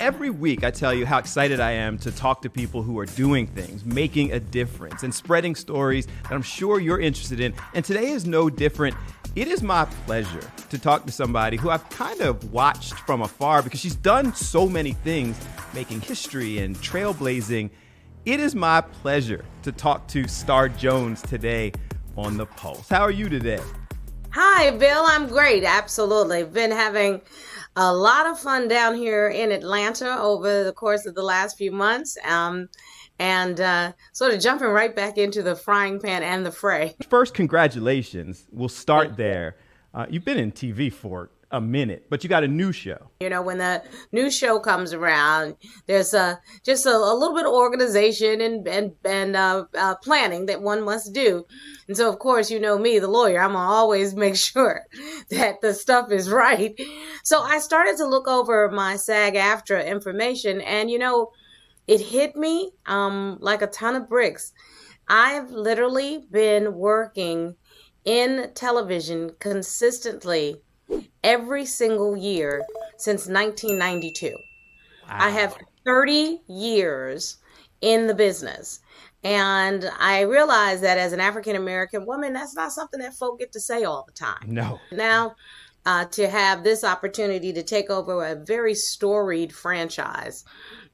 every week I tell you how excited I am to talk to people who are doing things, making a difference, and spreading stories that I'm sure you're interested in. And today is no different. It is my pleasure to talk to somebody who I've kind of watched from afar because she's done so many things, making history and trailblazing. It is my pleasure to talk to Star Jones today on The Pulse. How are you today? Hi, Bill. I'm great. Absolutely. Been having a lot of fun down here in Atlanta over the course of the last few months. And sort of jumping right back into the frying pan and the fray. First, congratulations. We'll start there. You've been in TV for a minute, but you got a new show. You know, when the new show comes around, there's just a little bit of organization and planning that one must do. And so, of course, you know me, the lawyer, I'm going to always make sure that the stuff is right. So I started to look over my SAG-AFTRA information, and, you know, it hit me like a ton of bricks. I've literally been working in television consistently every single year since 1992. Wow. I have 30 years in the business. And I realized that as an African-American woman, that's not something that folk get to say all the time. No. Now, to have this opportunity to take over a very storied franchise.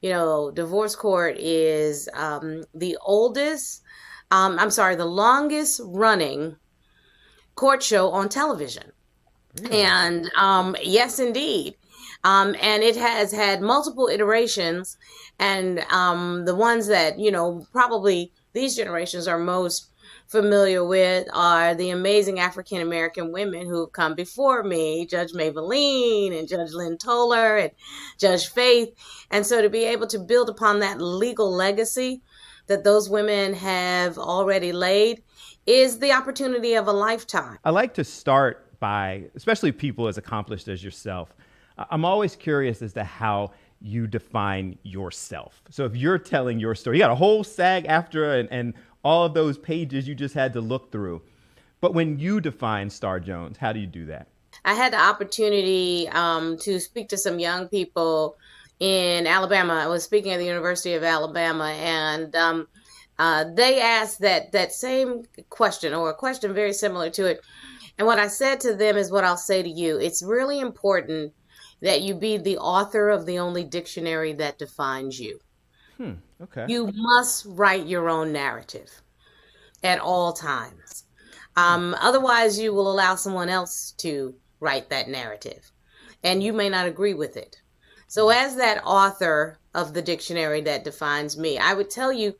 You know, Divorce Court is the longest running court show on television. Really? And yes, indeed. And it has had multiple iterations. And the ones that, you know, probably these generations are most familiar with are the amazing African-American women who've come before me, Judge Maybelline and Judge Lynn Toller and Judge Faith. And so to be able to build upon that legal legacy that those women have already laid is the opportunity of a lifetime. I like to start by, especially people as accomplished as yourself, I'm always curious as to how you define yourself. So if you're telling your story, you got a whole SAG-AFTRA and all of those pages you just had to look through. But when you define Star Jones, how do you do that? I had the opportunity to speak to some young people in Alabama. I was speaking at the University of Alabama, and they asked that same question, or a question very similar to it. And what I said to them is what I'll say to you. It's really important that you be the author of the only dictionary that defines you. Okay. You must write your own narrative at all times. Otherwise, you will allow someone else to write that narrative, and you may not agree with it. So as that author of the dictionary that defines me, I would tell you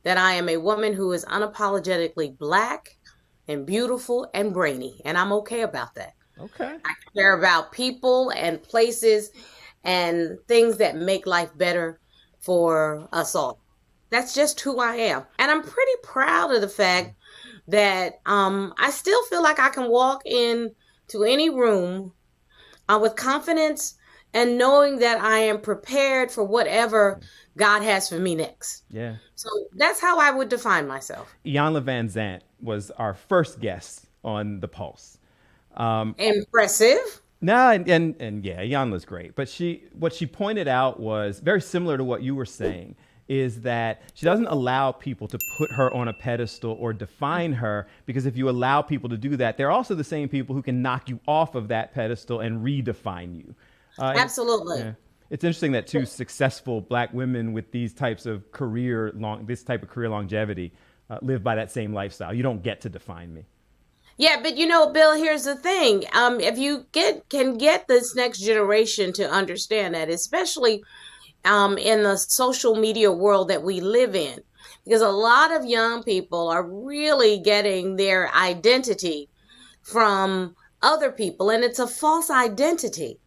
that I am a woman who is unapologetically Black and beautiful and brainy, and I'm okay about that. Okay. I care about people and places and things that make life better for us all. That's just who I am. And I'm pretty proud of the fact that I still feel like I can walk into any room with confidence and knowing that I am prepared for whatever God has for me next. Yeah. So that's how I would define myself. Iyanla Vanzant was our first guest on The Pulse. Impressive. No, and yeah, Iyanla's great. But what she pointed out was very similar to what you were saying, is that she doesn't allow people to put her on a pedestal or define her, because if you allow people to do that, they're also the same people who can knock you off of that pedestal and redefine you. Absolutely. It's interesting that two successful Black women with this type of career longevity live by that same lifestyle. You don't get to define me. Yeah, but you know, Bill, here's the thing. If you can get this next generation to understand that, especially in the social media world that we live in, because a lot of young people are really getting their identity from other people, and it's a false identity.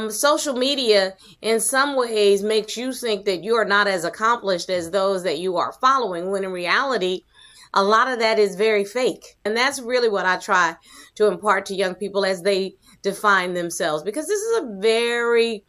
Social media in some ways makes you think that you are not as accomplished as those that you are following, when in reality, a lot of that is very fake. And that's really what I try to impart to young people as they define themselves, because this is a very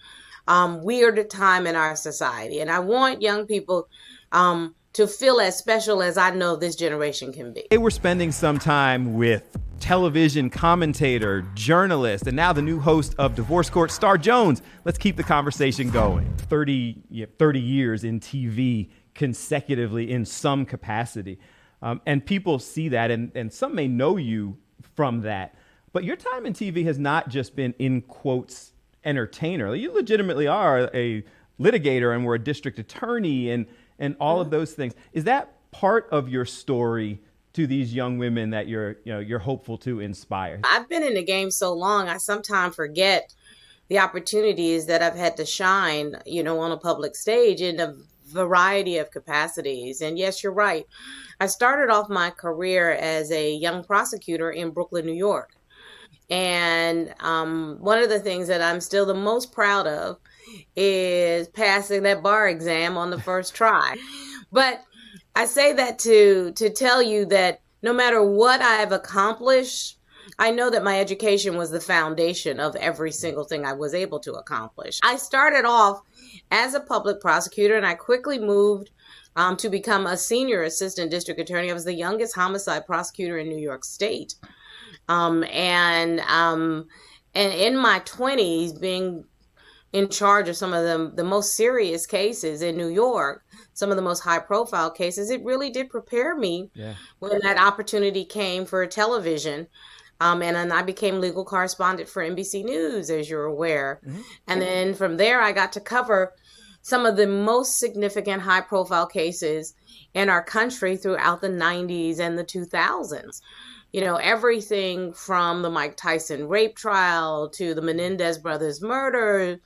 weird time in our society. And I want young people to feel as special as I know this generation can be. We're spending some time with television commentator, journalist, and now the new host of Divorce Court, Star Jones. Let's keep the conversation going. 30 years in TV consecutively in some capacity. And people see that, and some may know you from that. But your time in TV has not just been, in quotes, entertainer. You legitimately are a litigator and were a district attorney and all of those things. Is that part of your story to these young women that you're hopeful to inspire? I've been in the game so long, I sometimes forget the opportunities that I've had to shine, on a public stage in a variety of capacities. And yes, you're right. I started off my career as a young prosecutor in Brooklyn, New York. And one of the things that I'm still the most proud of is passing that bar exam on the first try. But I say that to tell you that no matter what I've accomplished, I know that my education was the foundation of every single thing I was able to accomplish. I started off as a public prosecutor, and I quickly moved to become a senior assistant district attorney. I was the youngest homicide prosecutor in New York State. And in my 20s, being in charge of some of the most serious cases in New York, some of the most high profile cases, it really did prepare me when that opportunity came for television. And then I became legal correspondent for NBC News, as you're aware. Mm-hmm. And then from there, I got to cover some of the most significant high profile cases in our country throughout the 90s and the 2000s. Everything from the Mike Tyson rape trial to the Menendez brothers murder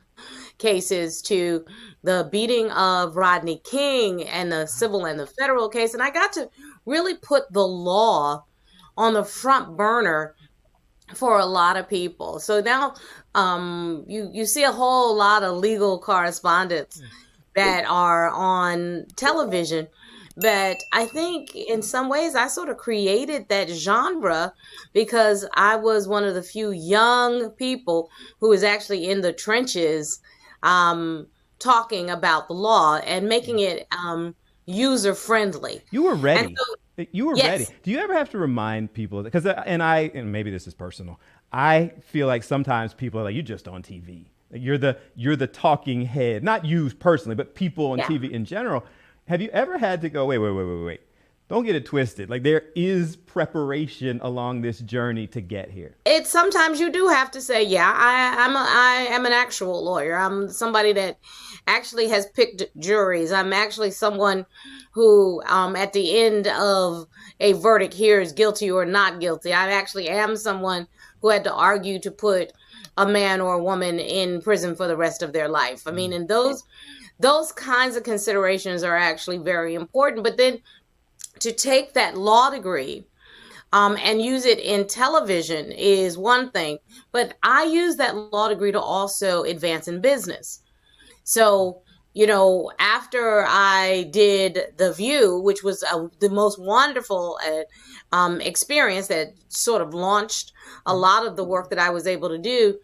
cases to the beating of Rodney King and the civil and the federal case. And I got to really put the law on the front burner for a lot of people. So now you see a whole lot of legal correspondents that are on television. But I think in some ways I sort of created that genre because I was one of the few young people who was actually in the trenches talking about the law and making it user friendly. You were ready. You were ready. Do you ever have to remind people? Because and maybe this is personal. I feel like sometimes people are like, you're just on TV. You're the talking head, not you personally, but people on TV in general. Have you ever had to go, wait, don't get it twisted. Like there is preparation along this journey to get here. It's sometimes you do have to say, I am an actual lawyer. I'm somebody that actually has picked juries. I'm actually someone who at the end of a verdict hears guilty or not guilty. I actually am someone who had to argue to put a man or a woman in prison for the rest of their life. I mean, and those kinds of considerations are actually very important. But then to take that law degree and use it in television is one thing. But I use that law degree to also advance in business. So, after I did The View, which was the most wonderful experience that sort of launched a lot of the work that I was able to do,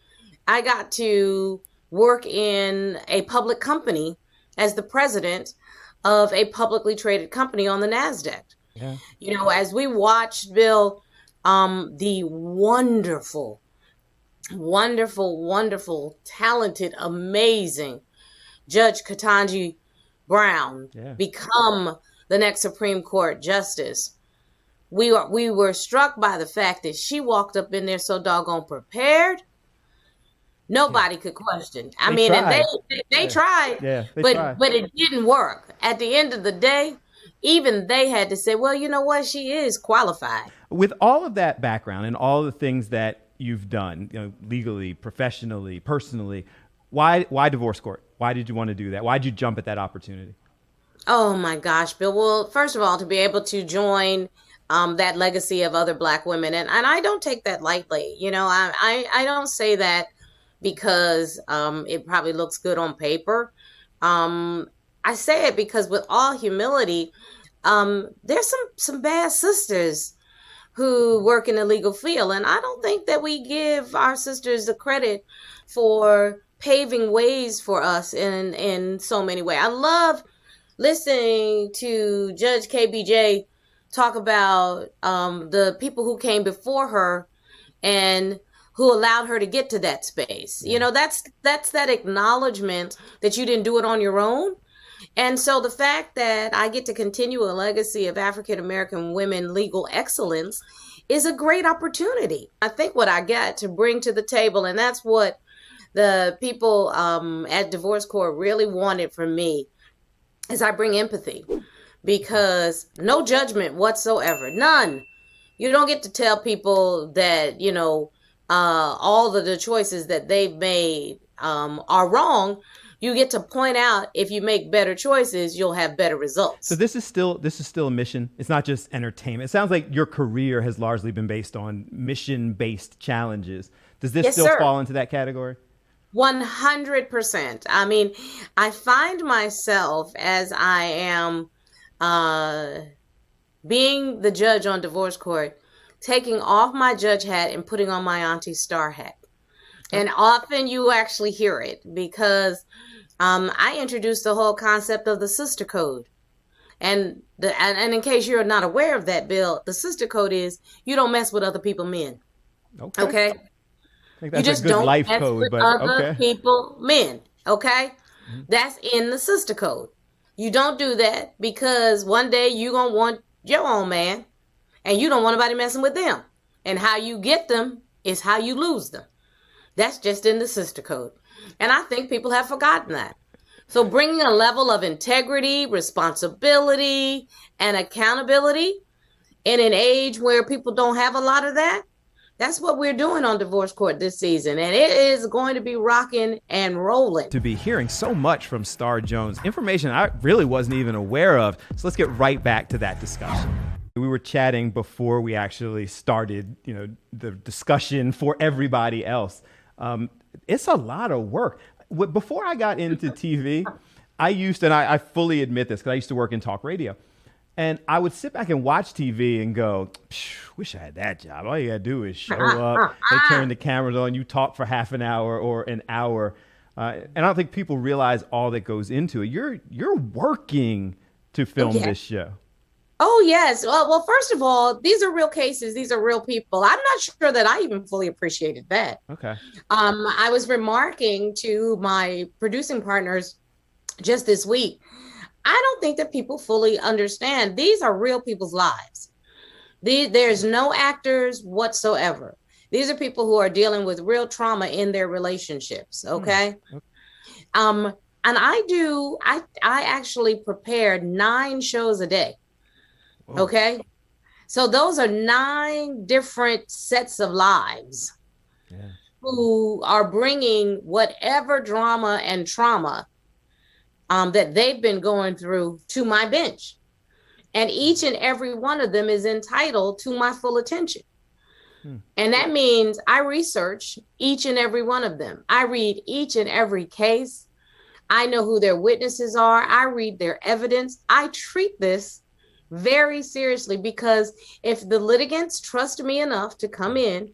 I got to work in a public company as the president of a publicly traded company on the NASDAQ. Yeah. As we watched, Bill, the wonderful, talented, amazing Judge Ketanji Brown become the next Supreme Court justice, we were struck by the fact that she walked up in there so doggone prepared. Nobody could question. I mean, tried. And they tried, but it didn't work. At the end of the day, even they had to say, well, you know what? She is qualified. With all of that background and all the things that you've done, legally, professionally, personally, why divorce court? Why did you want to do that? Why did you jump at that opportunity? Oh, my gosh, Bill. Well, first of all, to be able to join that legacy of other Black women. And I don't take that lightly. I don't say that because it probably looks good on paper. I say it because with all humility, there's some bad sisters who work in the legal field. And I don't think that we give our sisters the credit for paving ways for us in so many ways. I love listening to Judge KBJ talk about the people who came before her and who allowed her to get to that space. You know, that's that acknowledgement that you didn't do it on your own. And so the fact that I get to continue a legacy of African American women legal excellence is a great opportunity. I think what I got to bring to the table, and that's what the people at Divorce Court really wanted from me, is I bring empathy, because no judgment whatsoever, none. You don't get to tell people that, you know, all of the choices that they've made are wrong. You get to point out, if you make better choices, you'll have better results. So this is still a mission. It's not just entertainment. It sounds like your career has largely been based on mission-based challenges. Does this still fall into that category? 100%. I mean, I find myself, as I am being the judge on Divorce Court, taking off my judge hat and putting on my Auntie Star hat. And often you actually hear it, because I introduced the whole concept of the sister code. And in case you're not aware of that, Bill, the sister code is you don't mess with other people men. Okay? I think that's a good life code, but other people men. Okay? Mm-hmm. That's in the sister code. You don't do that, because one day you're going to want your own man, and you don't want anybody messing with them. And how you get them is how you lose them. That's just in the sister code. And I think people have forgotten that. So bringing a level of integrity, responsibility, and accountability in an age where people don't have a lot of that, that's what we're doing on Divorce Court this season. And it is going to be rocking and rolling. To be hearing so much from Star Jones, information I really wasn't even aware of. So let's get right back to that discussion. We were chatting before we actually started, you know, the discussion for everybody else. It's a lot of work. Before I got into TV, I fully admit this because I used to work in talk radio. And I would sit back and watch TV and go, wish I had that job. All you got to do is show up, they turn the cameras on, you talk for half an hour or an hour. And I don't think people realize all that goes into it. You're working to film this show. Oh, yes. Well, first of all, these are real cases. These are real people. I'm not sure that I even fully appreciated that. Okay. I was remarking to my producing partners just this week, I don't think that people fully understand. These are real people's lives. There's no actors whatsoever. These are people who are dealing with real trauma in their relationships. Okay. And I actually prepared 9 shows a day. Whoa. Okay. So those are 9 different sets of lives who are bringing whatever drama and trauma that they've been going through to my bench. And each and every one of them is entitled to my full attention. And that means I research each and every one of them. I read each and every case. I know who their witnesses are. I read their evidence. I treat this very seriously, because if the litigants trust me enough to come in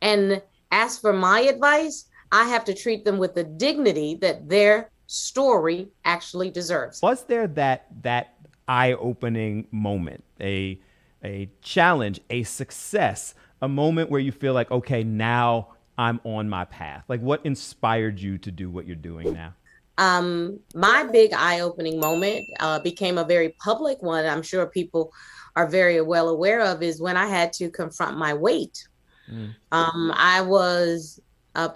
and ask for my advice, I have to treat them with the dignity that their story actually deserves. Was there that eye-opening moment, a challenge, a success, a moment where you feel like, okay, now I'm on my path? Like, what inspired you to do what you're doing now? My big eye-opening moment became a very public one. I'm sure people are very well aware of, is when I had to confront my weight. I was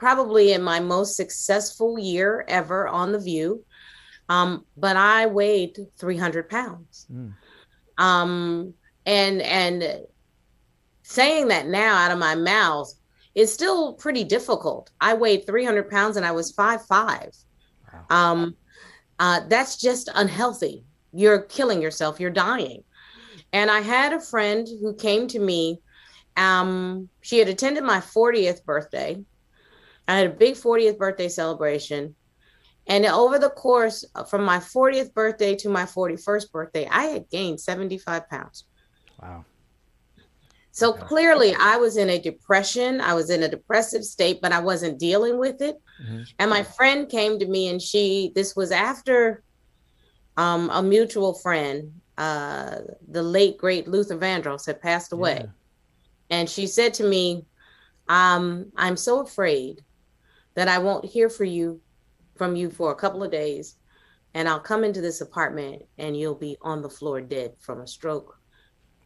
probably in my most successful year ever on The View. But I weighed 300 pounds. And saying that now out of my mouth is still pretty difficult. I weighed 300 pounds and I was 5'5". Wow. That's just unhealthy. You're killing yourself. You're dying. And I had a friend who came to me. She had attended my 40th birthday. I had a big 40th birthday celebration. And over the course from my 40th birthday to my 41st birthday, I had gained 75 pounds. Wow. So clearly I was in a depression. I was in a depressive state, but I wasn't dealing with it. And my friend came to me, and this was after a mutual friend. the late, great Luther Vandross had passed away. Yeah. And she said to me, I'm so afraid that I won't hear from you for a couple of days. And I'll come into this apartment and you'll be on the floor dead from a stroke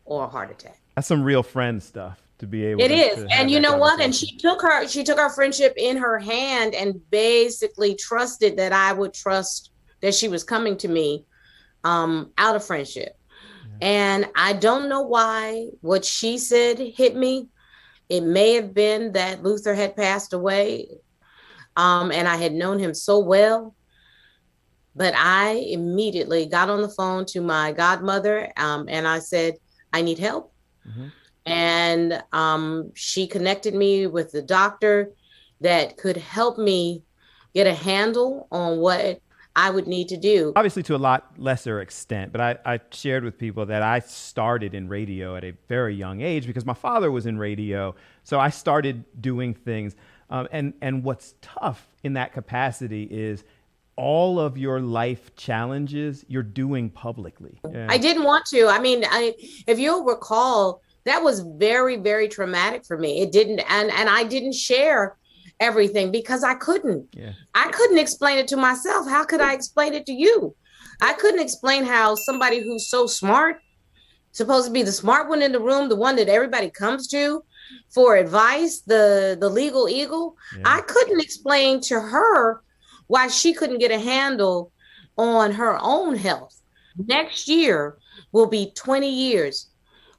or a heart attack. That's some real friend stuff to be able It to is. have And you that know what? And conversation. she took our friendship in her hand and basically trusted that I would trust that she was coming to me out of friendship. Yeah. And I don't know why what she said hit me. It may have been that Luther had passed away, and I had known him so well. But I immediately got on the phone to my godmother, and I said, I need help. Mm-hmm. And she connected me with the doctor that could help me get a handle on what I would need to do. Obviously to a lot lesser extent, but I shared with people that I started in radio at a very young age because my father was in radio. So I started doing things. And what's tough in that capacity is all of your life challenges you're doing publicly. Yeah. I didn't want to. I mean, if you'll recall, that was very, very traumatic for me. It didn't, and I didn't share everything because I couldn't. Yeah. I couldn't explain it to myself. How could I explain it to you? I couldn't explain how somebody who's so smart, supposed to be the smart one in the room, the one that everybody comes to for advice, the legal eagle. Yeah. I couldn't explain to her why she couldn't get a handle on her own health. Next year will be 20 years.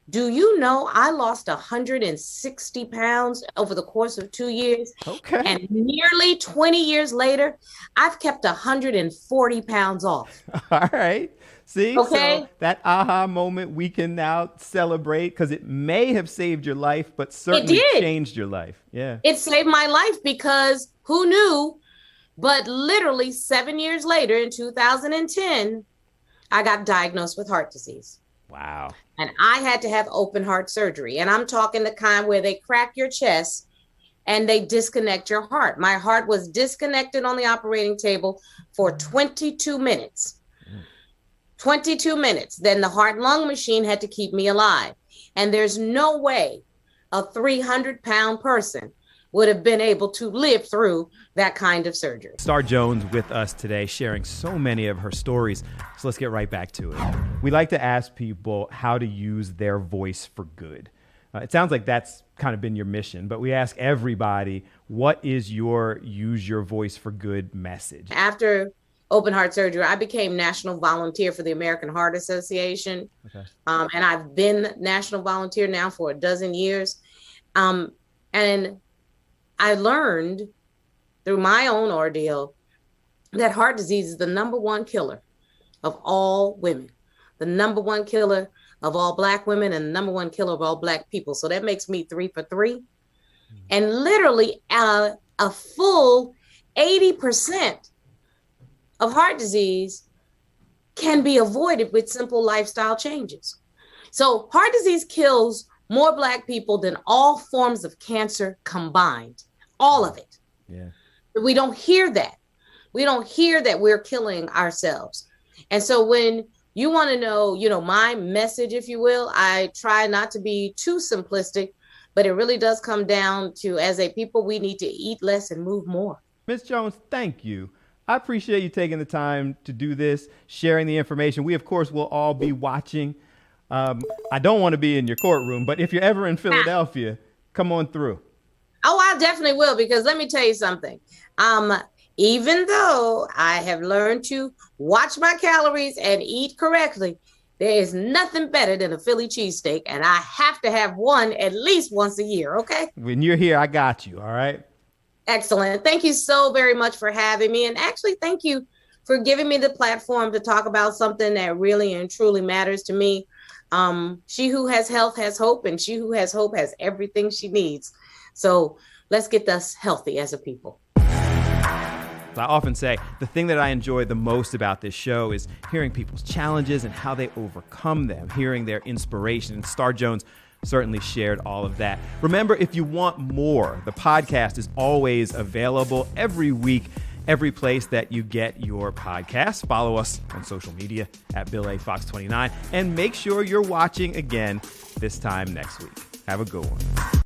Do you know I lost 160 pounds over the course of 2 years? Okay. And nearly 20 years later, I've kept 140 pounds off. All right. See, okay. So that aha moment we can now celebrate because it may have saved your life, but certainly changed your life. Yeah. It saved my life because who knew? But literally 7 years later, in 2010, I got diagnosed with heart disease. Wow. And I had to have open heart surgery. And I'm talking the kind where they crack your chest and they disconnect your heart. My heart was disconnected on the operating table for 22 minutes. 22 minutes. Then the heart-lung machine had to keep me alive. And there's no way a 300-pound person would have been able to live through that kind of surgery. Star Jones with us today, sharing so many of her stories. So let's get right back to it. We like to ask people how to use their voice for good. It sounds like that's kind of been your mission, but we ask everybody, what is your use your voice for good message? After open heart surgery, I became national volunteer for the American Heart Association. Okay. And I've been national volunteer now for 12 years. And I learned through my own ordeal that heart disease is the number one killer of all women, the number one killer of all Black women, and the number one killer of all Black people. So that makes me 3 for 3. Mm-hmm. And literally a full 80% of heart disease can be avoided with simple lifestyle changes. So heart disease kills more Black people than all forms of cancer combined. All of it. Yeah. We don't hear that. We don't hear that we're killing ourselves. And so when you want to know, my message, if you will, I try not to be too simplistic, but it really does come down to, as a people, we need to eat less and move more. Ms. Jones, thank you. I appreciate you taking the time to do this, sharing the information. We, of course, will all be watching. I don't want to be in your courtroom, but if you're ever in Philadelphia, come on through. Oh, I definitely will, because let me tell you something. Even though I have learned to watch my calories and eat correctly, there is nothing better than a Philly cheesesteak, and I have to have one at least once a year, okay? When you're here, I got you, all right? Excellent. Thank you so very much for having me, and actually thank you for giving me the platform to talk about something that really and truly matters to me. She who has health has hope, and she who has hope has everything she needs. So let's get us healthy as a people. I often say the thing that I enjoy the most about this show is hearing people's challenges and how they overcome them, hearing their inspiration. And Star Jones certainly shared all of that. Remember, if you want more, the podcast is always available every week. every place that you get your podcasts. Follow us on social media at BillAFox29, and make sure you're watching again this time next week. Have a good one.